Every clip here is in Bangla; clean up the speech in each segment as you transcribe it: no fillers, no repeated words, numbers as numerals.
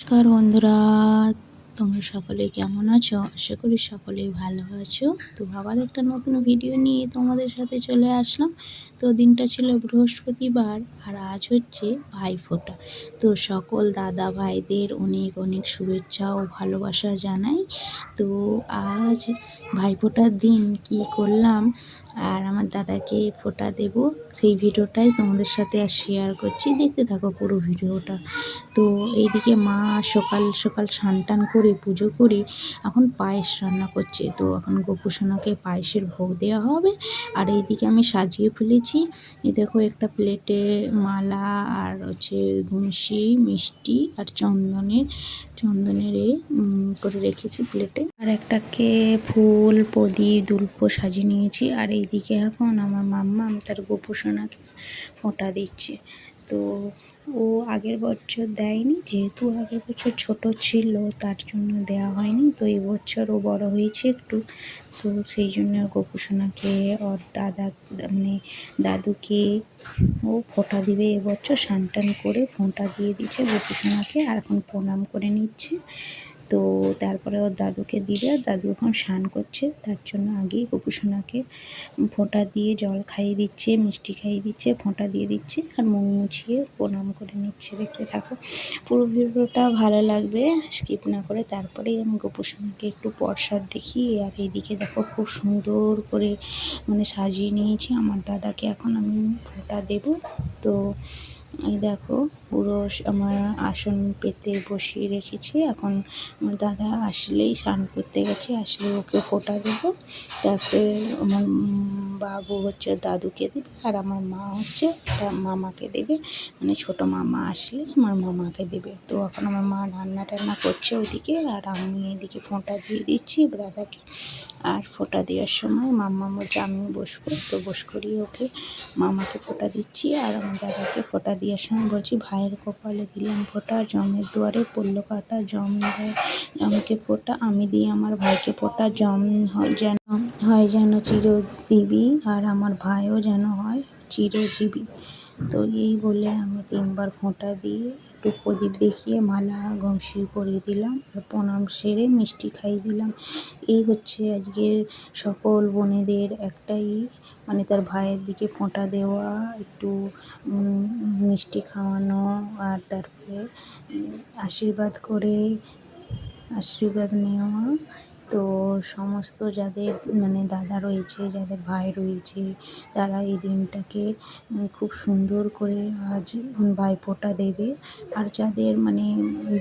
নমস্কার বন্ধুরা, তোমরা সকলে কেমন আছো? আশা করি সকলেই ভালো আছো। তো আবার একটা নতুন ভিডিও নিয়ে তোমাদের সাথে চলে আসলাম। তো দিনটা ছিল বৃহস্পতিবার আর আজ হচ্ছে ভাইফোঁটা। তো সকল দাদা ভাইদের অনেক অনেক শুভেচ্ছা ও ভালোবাসা জানাই। তো আজ ভাইফোঁটার দিন কি করলাম আর আমার দাদাকে ফোঁটা দেব সেই ভিডিওটাই তোমাদের সাথে আর শেয়ার করছি, দেখতে থাকো পুরো ভিডিওটা। তো এইদিকে মা সকাল সকাল স্নান টান করে পুজো করে এখন পায়েস রান্না করছে। তো এখন গোপুসোনাকে পায়েসের ভোগ দেওয়া হবে। আর এইদিকে আমি সাজিয়ে ফেলেছি, এই দেখো একটা প্লেটে মালা আর হচ্ছে গুনশি মিষ্টি আর চন্দনের করে রেখেছি প্লেটে। আর একটাকে ফুল প্রদীপ দুল্প সাজিয়ে নিয়েছি। আর এইদিকে এখন আমার মাম্মাম তার গোপুসোনাকে ফোঁটা দিচ্ছে। তো ও আগের বছর দেয়নি, যেহেতু আগের বছর ছোট ছিল তার জন্য দেওয়া হয়নি। তো এবছর ও বড় হয়েছে একটু, তো সেই জন্য গোপুসোনাকে ওর দাদুকে ও ফোঁটা দিবে এবছর। স্নান টান করে ফোঁটা দিয়ে দিচ্ছে গোপুসোনাকে আর এখন প্রণাম করে নিচ্ছে। তো তারপরে ওর দাদুকে দিবে, আর দাদু এখন স্নান করছে, তার জন্য আগেই গোপুসোনাকে ফোঁটা দিয়ে জল খাইয়ে দিচ্ছে, মিষ্টি খাইয়ে দিচ্ছে, ফোঁটা দিয়ে দিচ্ছে আর মুখ মুছিয়ে প্রণাম করে নিচ্ছে। দেখতে থাকো পুরো ভিডিওটা, ভালো লাগবে, স্কিপ না করে। তারপরেই আমি গোপুসোনাকে একটু প্রসাদ দেখি। আর এইদিকে দেখো খুব সুন্দর করে সাজিয়ে নিয়েছি আমার দাদাকে, এখন আমি ফোঁটা দেব। তো এই দেখো পুরো আমার আসন পেতে বসিয়ে রেখেছি। এখন আমার দাদা আসলেই স্নান করতে গেছে, আসলে ওকে ফোঁটা দেবো। তারপরে আমার বাবু হচ্ছে দাদুকে দেবে আর আমার মা হচ্ছে তার মামাকে দেবে, ছোটো মামা আসলে আমার মামাকে দেবে। তো এখন আমার মা রান্না টান্না করছে ওইদিকে, আর আমি এদিকে ফোঁটা দিয়ে দিচ্ছি দাদাকে। আর ফোঁটা দেওয়ার সময় মাম্মা বলছে আমিও বসবো, তো বস করিয়ে ওকে মামাকে ফোঁটা দিচ্ছি। আর আমার দাদাকে ফোঁটা দেওয়ার সময় বলছি ভাইয়ের কপালে দিলাম ফোঁটা, জমের দুয়ারে পড়লো কাটা, জমকে ফোঁটা আমি দিই আমার ভাইকে ফোঁটা, জম হয় যেন চিরজীবী আর আমার ভাইও যেন হয় চিরজীবী। তো এই বলে আমি 3বার ফোঁটা দিয়ে একটু প্রদীপ দেখিয়ে মালা গমসি পরিয়ে দিলাম আর প্রণাম সেরে মিষ্টি খাইয়ে দিলাম। এই হচ্ছে আজকের সকল বোনেদের একটাই, তার ভাইয়ের দিকে ফোঁটা দেওয়া, একটু মিষ্টি খাওয়ানো আর তারপরে আশীর্বাদ নেওয়া। তো সমস্ত যাদের দাদা রয়েছে, যাদের ভাই রয়েছে, তারা এই দিনটাকে খুব সুন্দর করে আজ ভাইফোঁটা দেবে। আর যাদের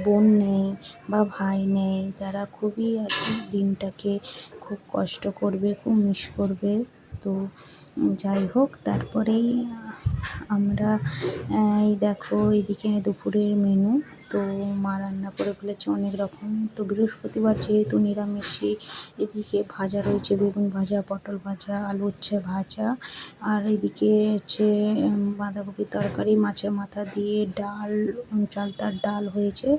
বোন নেই বা ভাই নেই, তারা খুবই আজ দিনটাকে খুব কষ্ট করবে, খুব মিস করবে। তো যাই হোক, তারপরেই আমরা এই দেখো এইদিকে দুপুরের মেনু। তো মা রান্না করে ফেলেছে অনেক রকম। তো বৃহস্পতিবার যেহেতু নিরামিষই, এদিকে ভাজা রয়েছে, বেগুন ভাজা, পটল ভাজা, আলু উচ্ছে ভাজা, আর এদিকে হচ্ছে বাঁধাকপির তরকারি, মাছের মাথা দিয়ে ডাল, চালতার ডাল হয়েছে।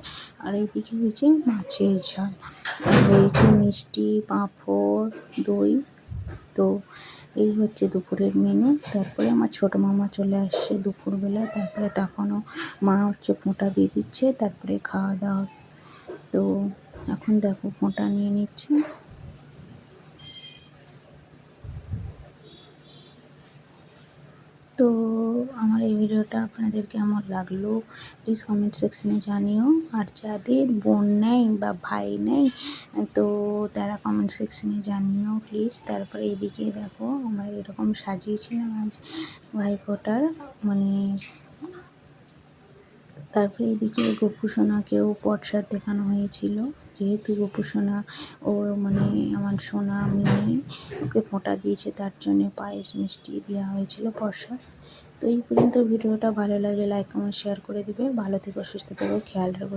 আর এইদিকে হয়েছে মাছের ঝাল, আর হয়েছে মিষ্টি, পাঁপড়, দই। তো এই হচ্ছে দুপুরের মেনু। তারপরে আমার ছোটো মামা চলে আসছে দুপুরবেলা, তারপরে তখনও মা হচ্ছে ফোঁটা দিয়ে দিচ্ছে, তারপরে খাওয়া দাওয়া। তো এখন দেখো ফোঁটা নিয়ে নিচ্ছে। তো আমার এই ভিডিওটা আপনাদের কেমন লাগলো প্লিজ কমেন্ট সেকশনে জানিও। আর যাদের বোন নেই বা ভাই নেই, তো তারা কমেন্ট সেকশনে জানিও প্লিজ। তারপরে এদিকে দেখো আমরা এরকম সাজিয়েছিলাম আজ ভাইফোঁটার তারপরে এদিকে গোপুসোনাকেও প্রসাদ দেখানো হয়েছিল, যেহেতু গোপুসোনা ওর আমার সোনা মেয়ে, ওকে ফোঁটা দিয়েছে, তার জন্যে পায়েস মিষ্টি দেওয়া হয়েছিল প্রসাদ। তো এই পর্যন্ত ভিডিওটা ভালো লাগলে লাইক কমেন্ট শেয়ার করে দিবে। ভালো থেকো, সুস্থ থেকো, খেয়াল রাখো।